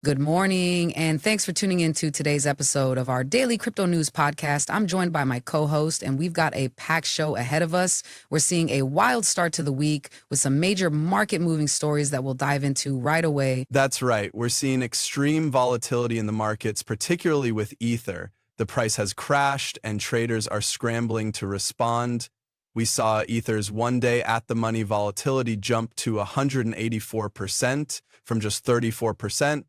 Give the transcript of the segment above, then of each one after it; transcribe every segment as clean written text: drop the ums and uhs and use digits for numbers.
Good morning, and thanks for tuning in to today's episode of our daily crypto news podcast. I'm joined by my co-host, and we've got a packed show ahead of us. We're seeing a wild start to the week with some major market-moving stories that we'll dive into right away. That's right. We're seeing extreme volatility in the markets, particularly with Ether. The price has crashed, and traders are scrambling to respond. We saw Ether's one-day at-the-money volatility jump to 184% from just 34%.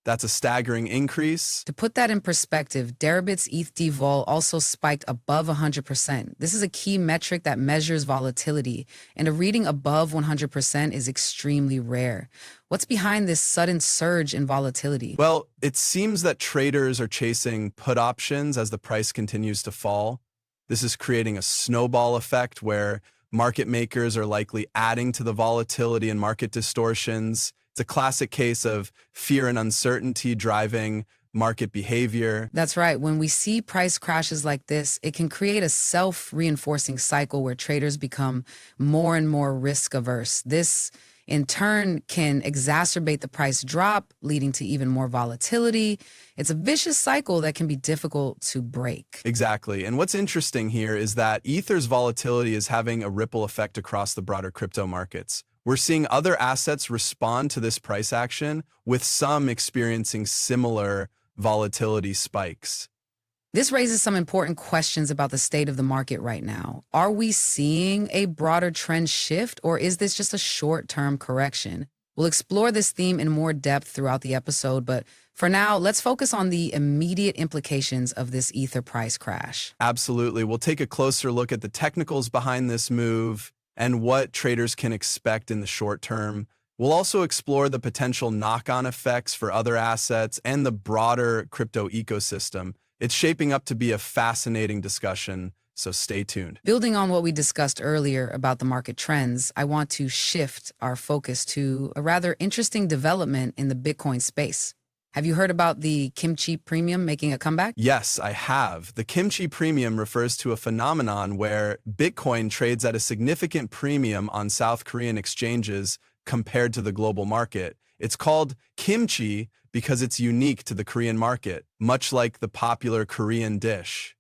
That's a staggering increase. To put that in perspective, Deribit's USDe vol also spiked above 100%. This is a key metric that measures volatility, and a reading above 100% is extremely rare. What's behind this sudden surge in volatility? Well, it seems that traders are chasing put options as the price continues to fall. This is creating a snowball effect where market makers are likely adding to the volatility and market distortions. It's a classic case of fear and uncertainty driving market behavior. That's right. When we see price crashes like this, it can create a self-reinforcing cycle where traders become more and more risk averse. This, in turn, can exacerbate the price drop, leading to even more volatility. It's a vicious cycle that can be difficult to break. Exactly. And what's interesting here is that Ether's volatility is having a ripple effect across the broader crypto markets. We're seeing other assets respond to this price action, with some experiencing similar volatility spikes. This raises some important questions about the state of the market right now. Are we seeing a broader trend shift, or is this just a short-term correction? We'll explore this theme in more depth throughout the episode, but for now, let's focus on the immediate implications of this Ether price crash. Absolutely. We'll take a closer look at the technicals behind this move and what traders can expect in the short term. We'll also explore the potential knock-on effects for other assets and the broader crypto ecosystem. It's shaping up to be a fascinating discussion, so stay tuned. Building on what we discussed earlier about the market trends, I want to shift our focus to a rather interesting development in the Bitcoin space. Have you heard about the Kimchi premium making a comeback? Yes, I have. The Kimchi premium refers to a phenomenon where Bitcoin trades at a significant premium on South Korean exchanges compared to the global market. It's called Kimchi because it's unique to the Korean market, much like the popular Korean dish.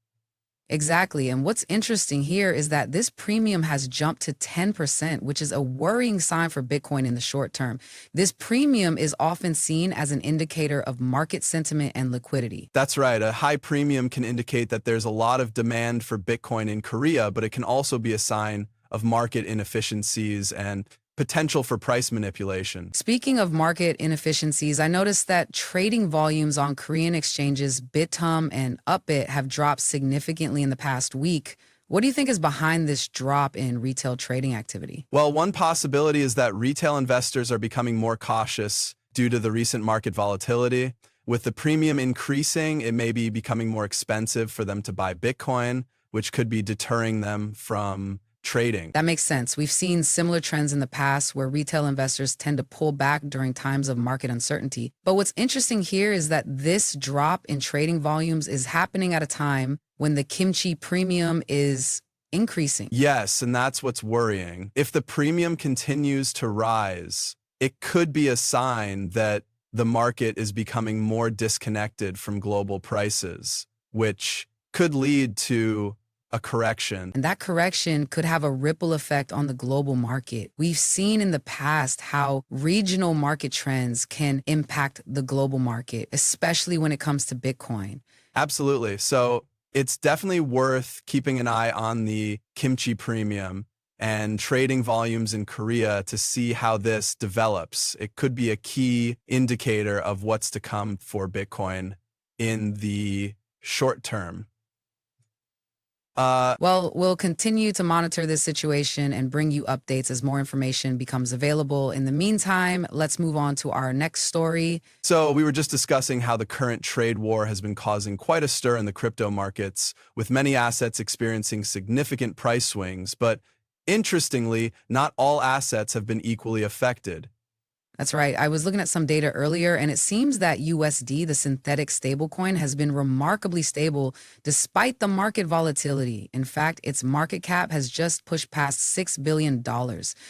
Exactly. And what's interesting here is that this premium has jumped to 10%, which is a worrying sign for Bitcoin in the short term. This premium is often seen as an indicator of market sentiment and liquidity. That's right. A high premium can indicate that there's a lot of demand for Bitcoin in Korea, but it can also be a sign of market inefficiencies and potential for price manipulation. Speaking of market inefficiencies, I noticed that trading volumes on Korean exchanges Bitum and Upbit have dropped significantly in the past week. What do you think is behind this drop in retail trading activity? Well, one possibility is that retail investors are becoming more cautious due to the recent market volatility. With the premium increasing, it may be becoming more expensive for them to buy Bitcoin, which could be deterring them from trading. That makes sense. We've seen similar trends in the past where retail investors tend to pull back during times of market uncertainty. But what's interesting here is that this drop in trading volumes is happening at a time when the Kimchi premium is increasing. Yes, and that's what's worrying. If the premium continues to rise, it could be a sign that the market is becoming more disconnected from global prices, which could lead to a correction. And that correction could have a ripple effect on the global market. We've seen in the past how regional market trends can impact the global market, especially when it comes to Bitcoin. Absolutely. So it's definitely worth keeping an eye on the Kimchi premium and trading volumes in Korea to see how this develops. It could be a key indicator of what's to come for Bitcoin in the short term. Well, we'll continue to monitor this situation and bring you updates as more information becomes available. In the meantime, let's move on to our next story. So we were just discussing how the current trade war has been causing quite a stir in the crypto markets, with many assets experiencing significant price swings. But interestingly, not all assets have been equally affected. That's right. I was looking at some data earlier, and it seems that USD, the synthetic stablecoin, has been remarkably stable despite the market volatility. In fact, its market cap has just pushed past $6 billion.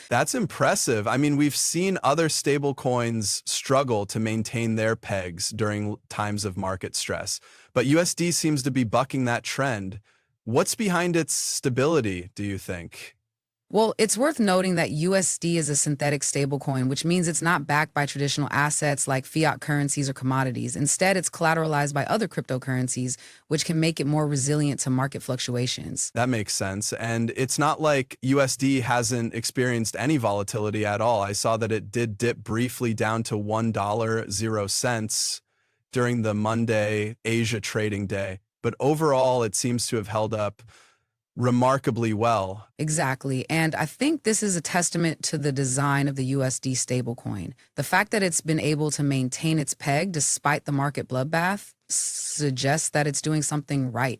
That's impressive. I mean, we've seen other stablecoins struggle to maintain their pegs during times of market stress, but USD seems to be bucking that trend. What's behind its stability, do you think? Well, it's worth noting that USD is a synthetic stablecoin, which means it's not backed by traditional assets like fiat currencies or commodities. Instead, it's collateralized by other cryptocurrencies, which can make it more resilient to market fluctuations. That makes sense. And it's not like USD hasn't experienced any volatility at all. I saw that it did dip briefly down to $1.00 during the Monday Asia trading day. But overall, it seems to have held up remarkably well. Exactly. And I think this is a testament to the design of the USD stablecoin. The fact that it's been able to maintain its peg despite the market bloodbath suggests that it's doing something right.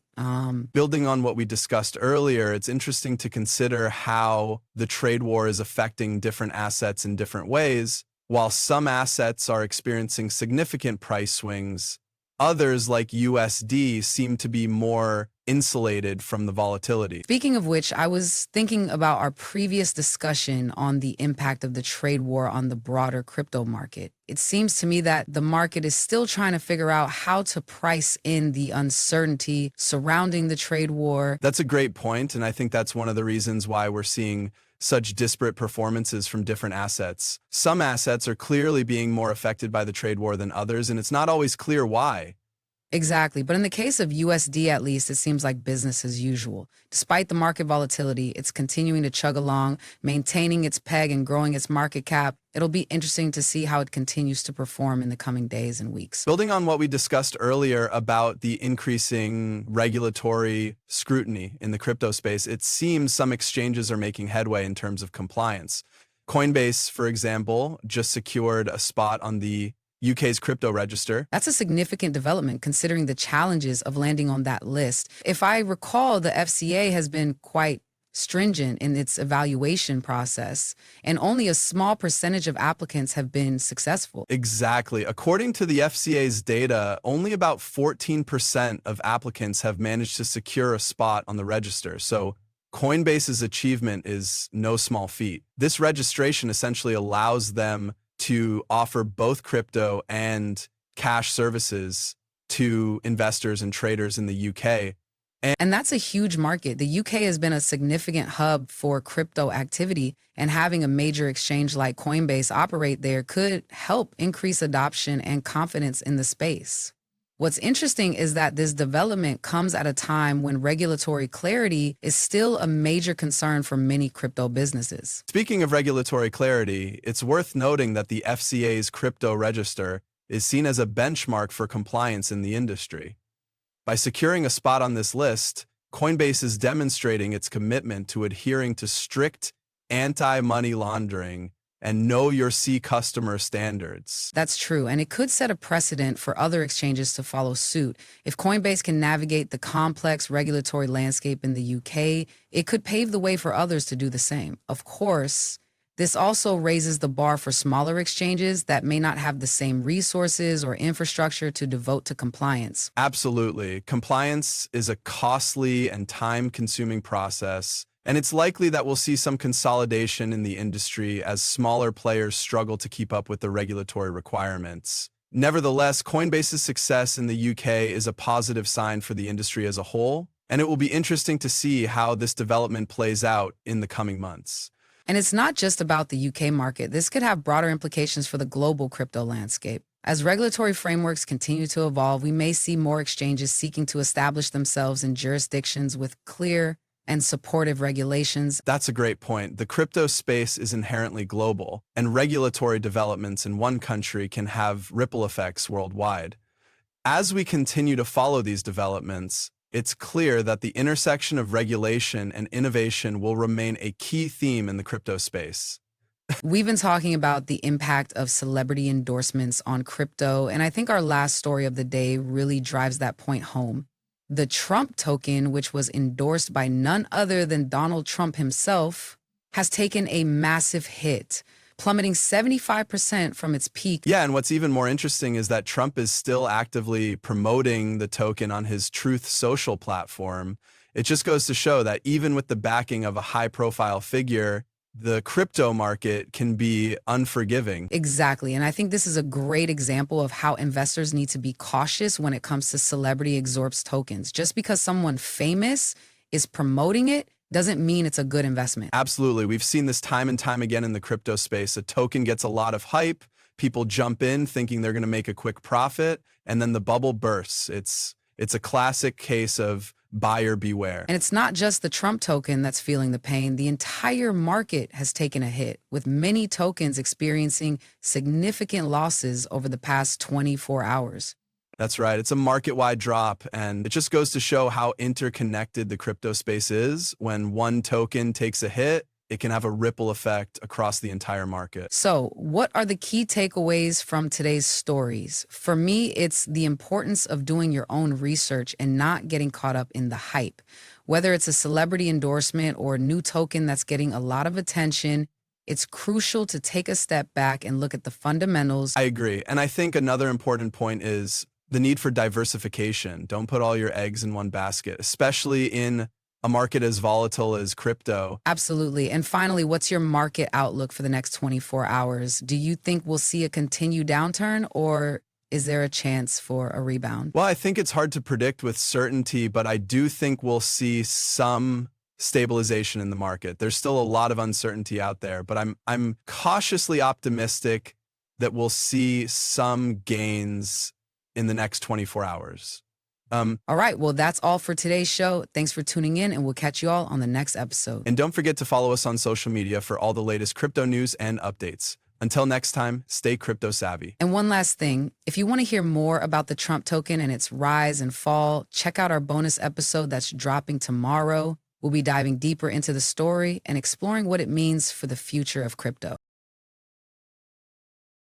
Building on what we discussed earlier, it's interesting to consider how the trade war is affecting different assets in different ways. While some assets are experiencing significant price swings, others, like USD, seem to be more insulated from the volatility. Speaking of which, I was thinking about our previous discussion on the impact of the trade war on the broader crypto market. It seems to me that the market is still trying to figure out how to price in the uncertainty surrounding the trade war. That's a great point, and I think that's one of the reasons why we're seeing such disparate performances from different assets. Some assets are clearly being more affected by the trade war than others, and it's not always clear why. Exactly. But in the case of USD, at least, it seems like business as usual. Despite the market volatility, it's continuing to chug along, maintaining its peg and growing its market cap. It'll be interesting to see how it continues to perform in the coming days and weeks. Building on what we discussed earlier about the increasing regulatory scrutiny in the crypto space, it seems some exchanges are making headway in terms of compliance. Coinbase, for example, just secured a spot on the UK's crypto register. That's a significant development considering the challenges of landing on that list. If I recall, the FCA has been quite stringent in its evaluation process, and only a small percentage of applicants have been successful. Exactly. According to the FCA's data, only about 14% of applicants have managed to secure a spot on the register. So Coinbase's achievement is no small feat. This registration essentially allows them to offer both crypto and cash services to investors and traders in the UK. And that's a huge market. The UK has been a significant hub for crypto activity, and having a major exchange like Coinbase operate there could help increase adoption and confidence in the space. What's interesting is that this development comes at a time when regulatory clarity is still a major concern for many crypto businesses. Speaking of regulatory clarity, it's worth noting that the FCA's crypto register is seen as a benchmark for compliance in the industry. By securing a spot on this list, Coinbase is demonstrating its commitment to adhering to strict anti-money laundering and know your C customer standards. That's true, and it could set a precedent for other exchanges to follow suit. If Coinbase can navigate the complex regulatory landscape in the UK, it could pave the way for others to do the same. Of course, this also raises the bar for smaller exchanges that may not have the same resources or infrastructure to devote to compliance. Absolutely. Compliance is a costly and time-consuming process, and it's likely that we'll see some consolidation in the industry as smaller players struggle to keep up with the regulatory requirements. Nevertheless, Coinbase's success in the UK is a positive sign for the industry as a whole, and it will be interesting to see how this development plays out in the coming months. And it's not just about the UK market. This could have broader implications for the global crypto landscape. As regulatory frameworks continue to evolve, we may see more exchanges seeking to establish themselves in jurisdictions with clear and supportive regulations. That's a great point. The crypto space is inherently global, and regulatory developments in one country can have ripple effects worldwide. As we continue to follow these developments, it's clear that the intersection of regulation and innovation will remain a key theme in the crypto space. We've been talking about the impact of celebrity endorsements on crypto, and I think our last story of the day really drives that point home. The Trump token, which was endorsed by none other than Donald Trump himself, has taken a massive hit. plummeting 75% from its peak. Yeah, and what's even more interesting is that Trump is still actively promoting the token on his Truth Social platform. It just goes to show that even with the backing of a high-profile figure, the crypto market can be unforgiving. Exactly. And I think this is a great example of how investors need to be cautious when it comes to celebrity exorps tokens. Just because someone famous is promoting it doesn't mean it's a good investment. Absolutely. We've seen this time and time again in the crypto space. A token gets a lot of hype, people jump in thinking they're going to make a quick profit, and then the bubble bursts. It's a classic case of buyer beware. And it's not just the Trump token that's feeling the pain. The entire market has taken a hit, with many tokens experiencing significant losses over the past 24 hours. That's right. It's a market-wide drop, and it just goes to show how interconnected the crypto space is. When one token takes a hit, it can have a ripple effect across the entire market. So, what are the key takeaways from today's stories? For me, it's the importance of doing your own research and not getting caught up in the hype. Whether it's a celebrity endorsement or a new token that's getting a lot of attention, it's crucial to take a step back and look at the fundamentals. I agree. And I think another important point is the need for diversification. Don't put all your eggs in one basket, especially in a market as volatile as crypto. Absolutely. And finally, what's your market outlook for the next 24 hours? Do you think we'll see a continued downturn, or is there a chance for a rebound? Well, I think it's hard to predict with certainty, but I do think we'll see some stabilization in the market. There's still a lot of uncertainty out there, but I'm cautiously optimistic that we'll see some gains in the next 24 hours. All right. Well, that's all for today's show. Thanks for tuning in, and we'll catch you all on the next episode. And don't forget to follow us on social media for all the latest crypto news and updates. Until next time, stay crypto savvy. And one last thing, if you want to hear more about the Trump token and its rise and fall, check out our bonus episode that's dropping tomorrow. We'll be diving deeper into the story and exploring what it means for the future of crypto.